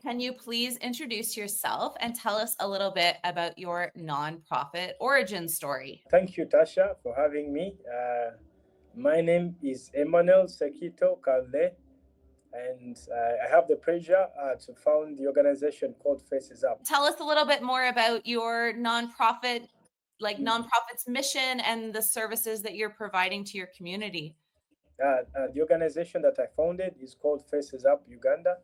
can you please introduce yourself and tell us a little bit about your nonprofit origin story? Thank you, Tasha, for having me. My name is Emmanuel Ssekkitto Kalule, and I have the pleasure to found the organization called Faces Up. Tell us a little bit more about your nonprofit, like nonprofit's mission and the services that you're providing to your community. The organization that I founded is called Faces Up Uganda.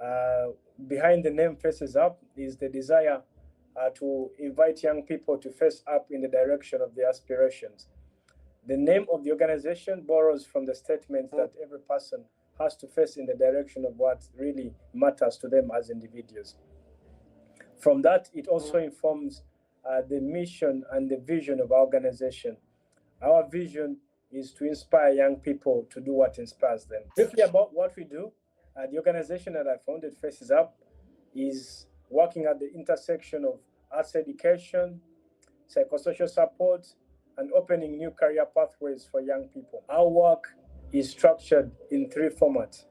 Uh, Behind the name Faces Up is the desire to invite young people to face up in the direction of their aspirations. The name of the organization borrows from the statement that every person has to face in the direction of what really matters to them as individuals. From that, it also informs the mission and the vision of our organization. Our vision is to inspire young people to do what inspires them. Briefly about what we do, the organization that I founded, Faces Up, is working at the intersection of arts education, psychosocial support, and opening new career pathways for young people. Our work is structured in three formats.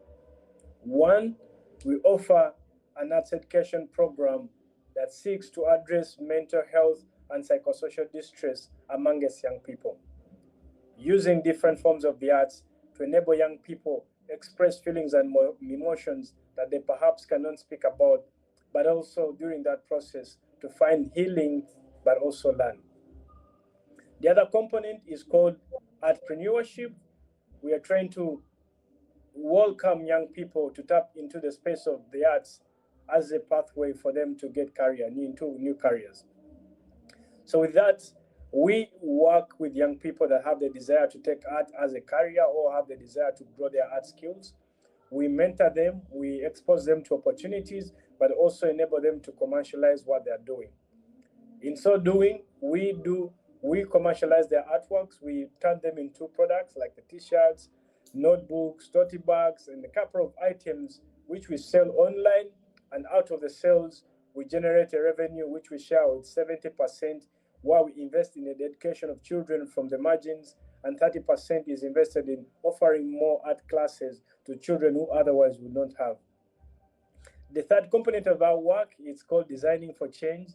One, we offer an arts education program that seeks to address mental health and psychosocial distress amongst young people, using different forms of the arts to enable young people express feelings and emotions that they perhaps cannot speak about, but also during that process to find healing, but also learn. The other component is called Artpreneurship. We are trying to welcome young people to tap into the space of the arts as a pathway for them to get into new careers. So with that, we work with young people that have the desire to take art as a career or have the desire to grow their art skills. We mentor them, we expose them to opportunities, but also enable them to commercialize what they're doing. In so doing, we commercialize their artworks. We turn them into products like the t-shirts, notebooks, tote bags, and a couple of items which we sell online. And out of the sales, we generate a revenue which we share with 70%, while we invest in the education of children from the margins, and 30% is invested in offering more art classes to children who otherwise would not have. The third component of our work is called designing for change.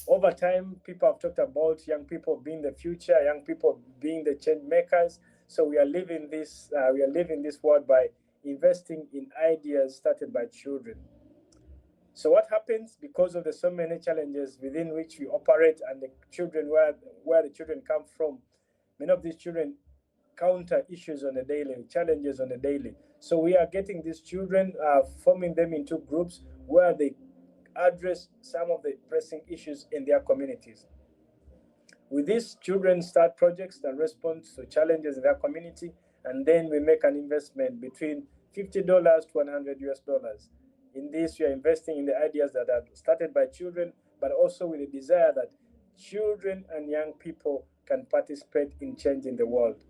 Over time, people have talked about young people being the future, young people being the change makers. So we are living this. We are living this world by investing in ideas started by children. So what happens because of the so many challenges within which we operate and the children where the children come from? Many of these children counter issues on a daily, challenges on a daily. So we are getting these children, forming them into groups where they address some of the pressing issues in their communities. With these, children start projects that respond to challenges in their community, and then we make an investment between $50 to $100. In this, we are investing in the ideas that are started by children, but also with the desire that children and young people can participate in changing the world,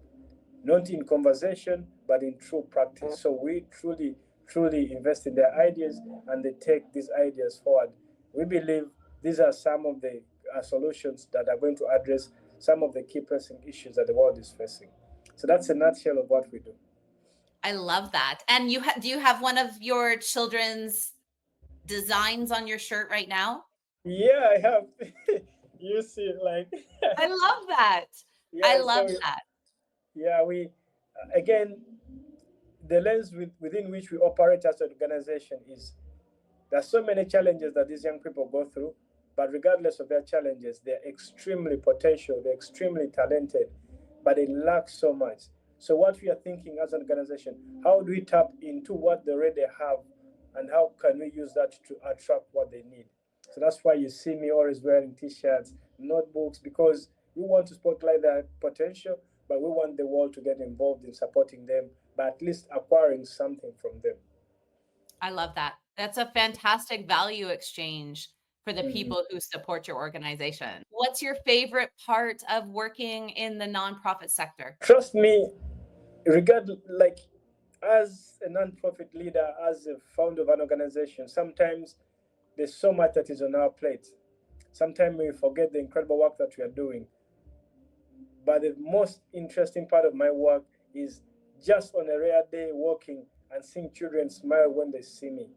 not in conversation, but in true practice. So we truly invest in their ideas and they take these ideas forward. We believe these are some of the solutions that are going to address some of the key pressing issues that the world is facing. So that's a nutshell of what we do. I love that. And do you have one of your children's designs on your shirt right now? Yeah, I have. You see, like I love that. I yeah. love that. Yeah, we again, the lens within which we operate as an organization is there are so many challenges that these young people go through, but regardless of their challenges, they're extremely potential, they're extremely talented, but they lack so much. So what we are thinking as an organization, how do we tap into what they already have and how can we use that to attract what they need? So that's why you see me always wearing t-shirts, notebooks, because we want to spotlight their potential, but we want the world to get involved in supporting them, but at least acquiring something from them. I love that. That's a fantastic value exchange for the Mhm. people who support your organization. What's your favorite part of working in the nonprofit sector? Trust me, like as a non-profit leader, as a founder of an organization, sometimes there's so much that is on our plate. Sometimes we forget the incredible work that we are doing. But the most interesting part of my work is just on a rare day walking and seeing children smile when they see me.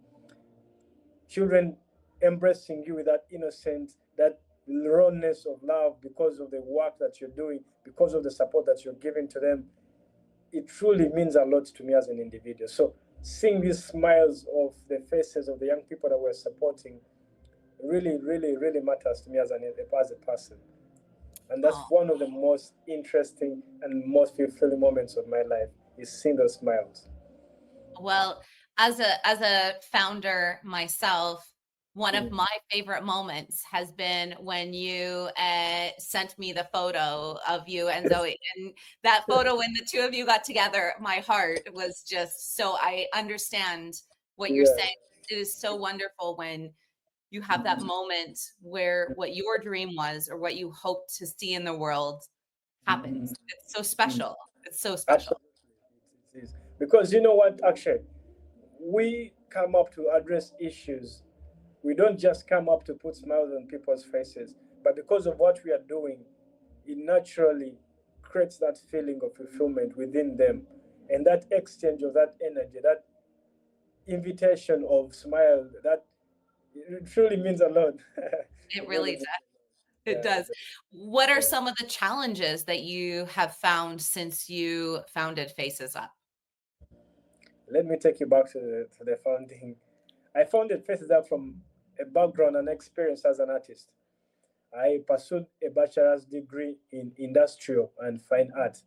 children embracing you with that innocence, that rawness of love because of the work that you're doing, because of the support that you're giving to them, it truly means a lot to me as an individual. So seeing these smiles of the faces of the young people that we're supporting really, really, really matters to me as a person. And that's Oh, one of the most interesting and most fulfilling moments of my life, is seeing those smiles. well, as a founder myself, one of Mm. my favorite moments has been when you sent me the photo of you and Zoe. And that photo, when the two of you got together, my heart was just so, I understand what you're Yeah. saying. It is so wonderful when you have that moment where what your dream was or what you hoped to see in the world Mm. happens. It's so special. It's so special. Absolutely. It is. Because you know what, actually, we come up to address issues. We don't just come up to put smiles on people's faces, but because of what we are doing, it naturally creates that feeling of fulfillment within them. And that exchange of that energy, that invitation of smile, that it truly means a lot. It It really really does. means a lot. It Yeah, does. What are yeah. some of the challenges that you have found since you founded Faces Up? Let me take you back to the founding. I founded Faces Up from a background and experience as an artist. I pursued a bachelor's degree in industrial and fine art.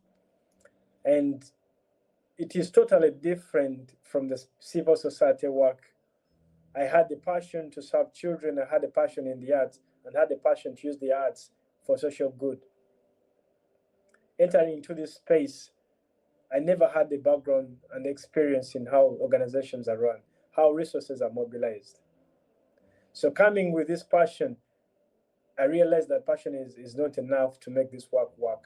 And it is totally different from the civil society work. I had the passion to serve children, I had a passion in the arts, and had the passion to use the arts for social good. Entering into this space, I never had the background and the experience in how organizations are run, how resources are mobilized. So coming with this passion, I realized that passion is not enough to make this work.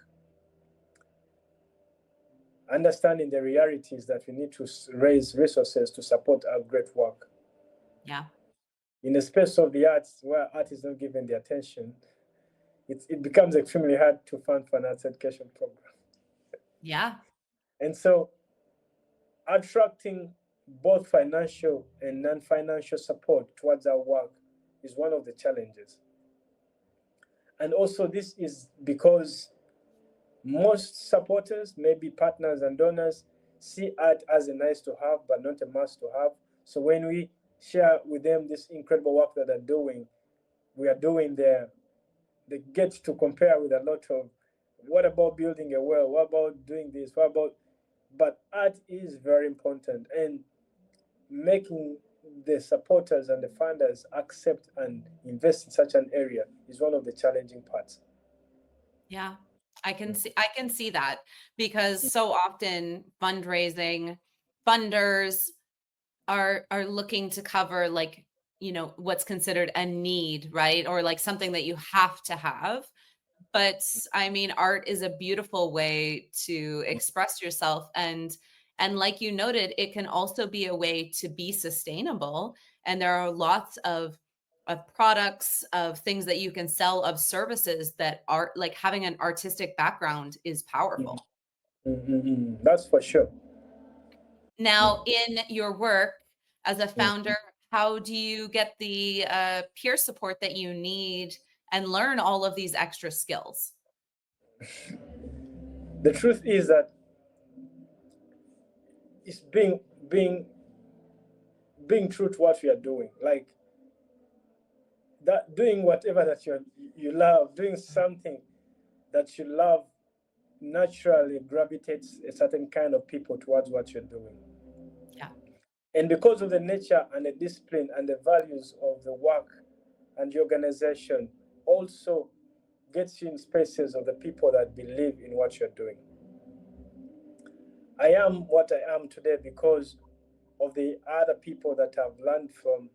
Understanding the realities that we need to raise resources to support our great work. Yeah. In the space of the arts, where art is not given the attention, it becomes extremely hard to fund for an arts education program. Yeah. And so attracting both financial and non-financial support towards our work is one of the challenges. And also this is because most supporters, maybe partners and donors, see art as a nice to have but not a must to have. So when we share with them this incredible work that they're doing, we are doing there, they get to compare with a lot of, what about building a well, what about doing this, what about, but art is very important, and making the supporters and the funders accept and invest in such an area is one of the challenging parts. Yeah. I can see that because so often fundraising funders are looking to cover like, what's considered a need, right? Or like something that you have to have. But I mean, art is a beautiful way to express yourself, and like you noted, it can also be a way to be sustainable. And there are lots of products, of things that you can sell, of services that are like having an artistic background is powerful. That's for sure. Now, in your work as a Mm. founder, how do you get the peer support that you need and learn all of these extra skills? The truth is that it's being true to what we are doing, like that, doing whatever that you love, doing something that you love naturally gravitates a certain kind of people towards what you're doing. Yeah. And because of the nature and the discipline and the values of the work and the organization, also gets you in spaces of the people that believe in what you're doing. I am what I am today because of the other people that I've learned from,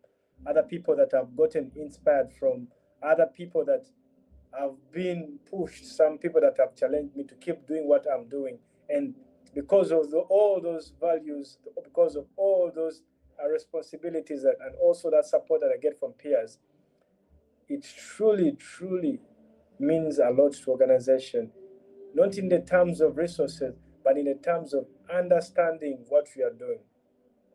other people that I've gotten inspired from, other people that have been pushed, some people that have challenged me to keep doing what I'm doing. And because of all those values, because of all those responsibilities and also that support that I get from peers, it truly, truly means a lot to organization, not in the terms of resources, but in the terms of understanding what we are doing.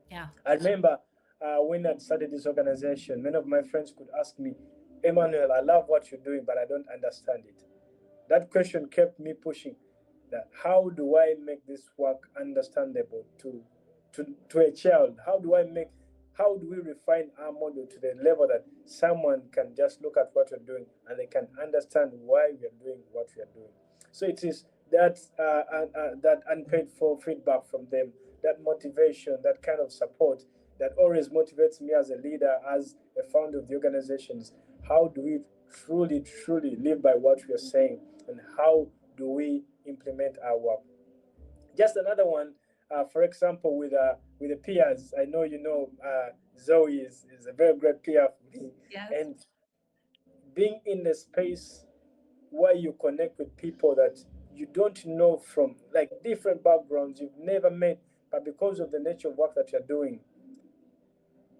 Yeah. I remember when I started this organization, many of my friends could ask me, Emmanuel, I love what you're doing, but I don't understand it. That question kept me pushing. That how do I make this work understandable to a child? How do we refine our model to the level that someone can just look at what we're doing and they can understand why we are doing what we are doing? So it is that unpaid for feedback from them, that motivation, that kind of support that always motivates me as a leader, as a founder of the organizations. How do we truly live by what we are saying, and how do we implement our work? Just another one, for example, with the peers. I know Zoe is a very great peer for me, Yes. and being in the space where you connect with people that you don't know from like different backgrounds you've never met, but because of the nature of work that you're doing,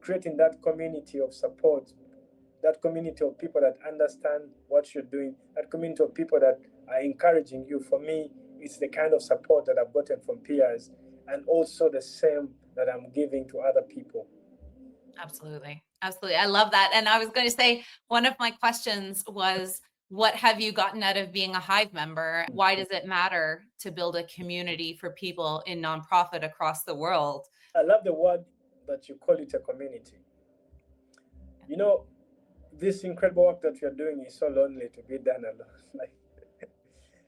creating that community of support, that community of people that understand what you're doing, that community of people that are encouraging you. For me, it's the kind of support that I've gotten from peers, and also the same that I'm giving to other people. Absolutely. Absolutely. I love that. And I was going to say, one of my questions was, what have you gotten out of being a Hive member? Why does it matter to build a community for people in nonprofit across the world? I love the word that you call it, a community. You know, this incredible work that you're doing is so lonely to be done alone. Like,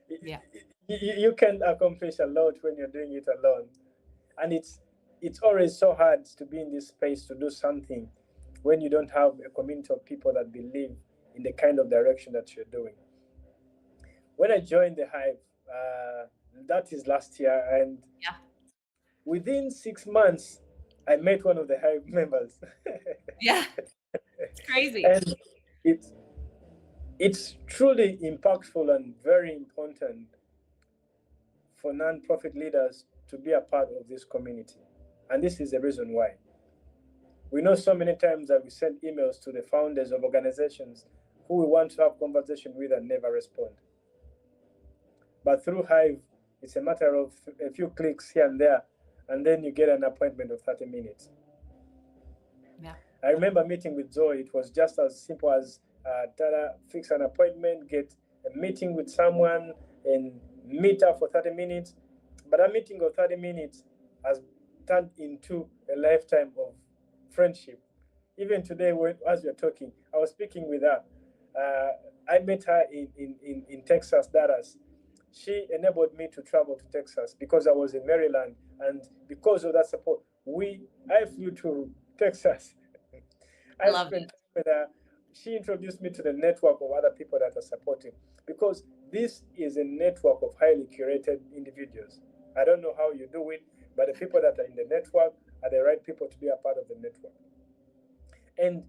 Yeah. you can accomplish a lot when you're doing it alone, and it's always so hard to be in this space to do something when you don't have a community of people that believe in the kind of direction that you're doing. When I joined the Hive, that is last year, and Yeah. within 6 months, I met one of the Hive members. Yeah. It's crazy. And it's it's truly impactful and very important for non-profit leaders to be a part of this community. And this is the reason why. We know so many times that we send emails to the founders of organizations who we want to have conversation with and never respond. But through Hive, it's a matter of a few clicks here and there, and then you get an appointment of 30 minutes. Yeah. I remember meeting with Zoe. It was just as simple as fix an appointment, get a meeting with someone, and meet up for 30 minutes. But a meeting of 30 minutes has turned into a lifetime of friendship. Even today, as we're talking, I was speaking with her. I met her in Texas, Dallas. She enabled me to travel to Texas because I was in Maryland, and because of that support, I flew to Texas. I I love spent it. time with her. She introduced me to the network of other people that are supporting, because this is a network of highly curated individuals. I don't know how you do it, but the people that are in the network are the right people to be a part of the network. And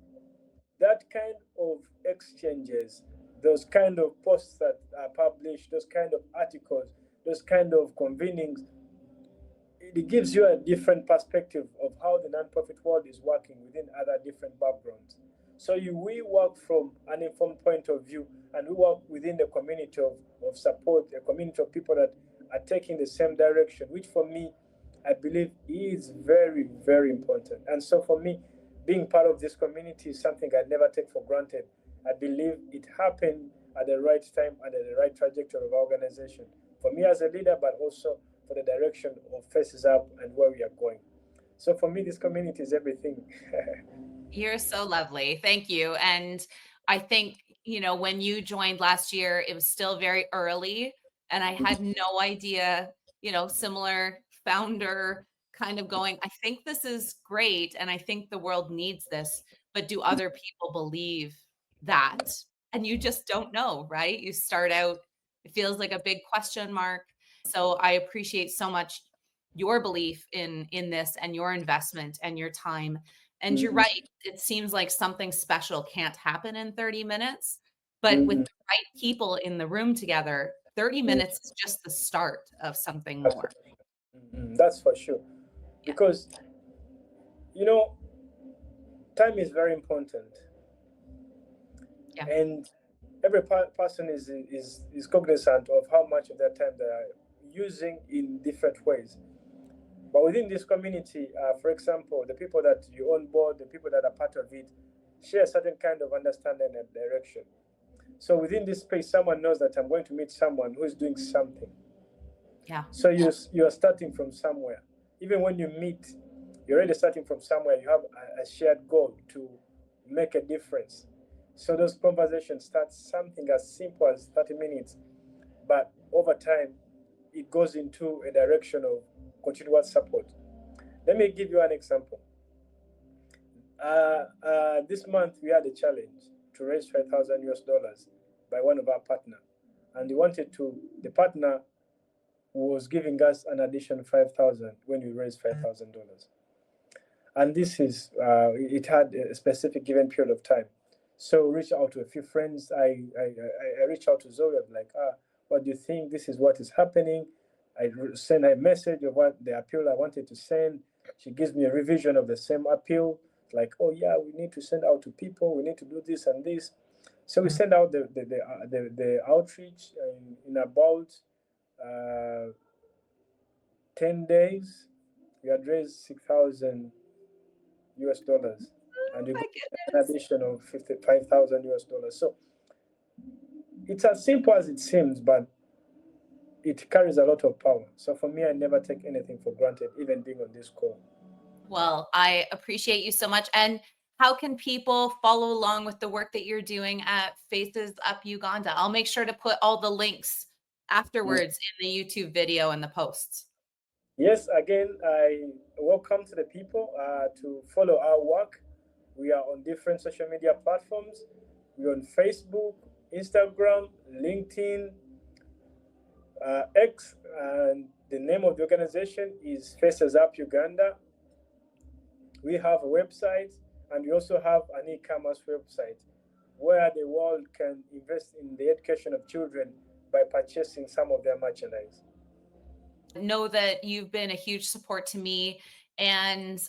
that kind of exchanges, those kind of posts that are published, those kind of articles, those kind of convenings, it gives you a different perspective of how the nonprofit world is working within other different backgrounds. So we work from an informed point of view, and we work within the community of support, a community of people that are taking the same direction, which for me, I believe is very, very important. And so for me, being part of this community is something I never take for granted. I believe it happened at the right time and at the right trajectory of our organization. For me as a leader, but also for the direction of Faces Up and where we are going. So for me, this community is everything. You're so lovely. Thank you. And I think, when you joined last year, it was still very early and I had no idea, similar founder kind of going, I think this is great and I think the world needs this, but do other people believe that? And you just don't know, right? You start out, it feels like a big question mark. So I appreciate so much your belief in this and your investment and your time. And you're Mhm, right. It seems like something special can't happen in 30 minutes, but with mhm, the right people in the room together, 30 mhm. minutes is just the start of something That's more. for sure. That's for sure. Yeah. Because, you know, time is very important. Yeah. And every person is cognizant of how much of their time they are using in different ways. But within this community, for example, the people that you onboard, the people that are part of it, share a certain kind of understanding and direction. So within this space, someone knows that I'm going to meet someone who is doing something. Yeah. So you are starting from somewhere. Even when you meet, you're already starting from somewhere. You have a shared goal to make a difference. So those conversations start something as simple as 30 minutes, but over time, it goes into a direction of continuous support. Let me give you an example. This month we had a challenge to raise 5,000 US dollars by one of our partner, and the partner was giving us an additional 5,000 when we raised $5,000, and it had a specific given period of time. So reach out to a few friends. I reached out to Zoe. I'm like, what do you think? This is what is happening. I send her a message of what the appeal I wanted to send. She gives me a revision of the same appeal. Like, oh yeah, we need to send out to people. We need to do this and this. So we send out the outreach in about 10 days. We had raised 6,000 US dollars, and we My got an goodness. additional 55,000 US dollars. So it's as simple as it seems, but it carries a lot of power. So for me, I never take anything for granted, even being on this call. Well, I appreciate you so much. And how can people follow along with the work that you're doing at Faces Up Uganda? I'll make sure to put all the links afterwards in the YouTube video and the posts. Yes, again, I welcome to the people to follow our work. We are on different social media platforms. We're on Facebook, Instagram, LinkedIn, X, and the name of the organization is Faces Up Uganda. We have a website, and we also have an e-commerce website where the world can invest in the education of children by purchasing some of their merchandise. Know that you've been a huge support to me, and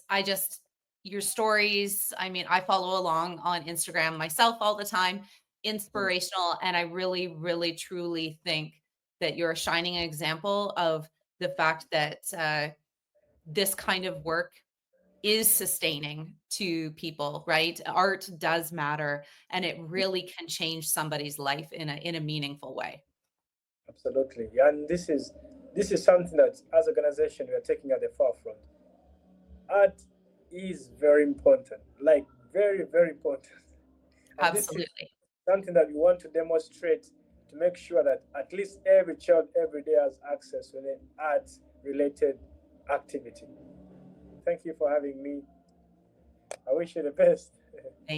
your stories, I mean, I follow along on Instagram myself all the time, inspirational, and I really, really, truly think that you're a shining example of the fact that this kind of work is sustaining to people, right? Art does matter, and it really can change somebody's life in a meaningful way. Absolutely, and this is something that as an organization we are taking at the forefront. Art is very important, like very, very important, and this is Absolutely. something that we want to demonstrate to make sure that at least every child every day has access to an art-related activity. Thank you for having me. I wish you the best.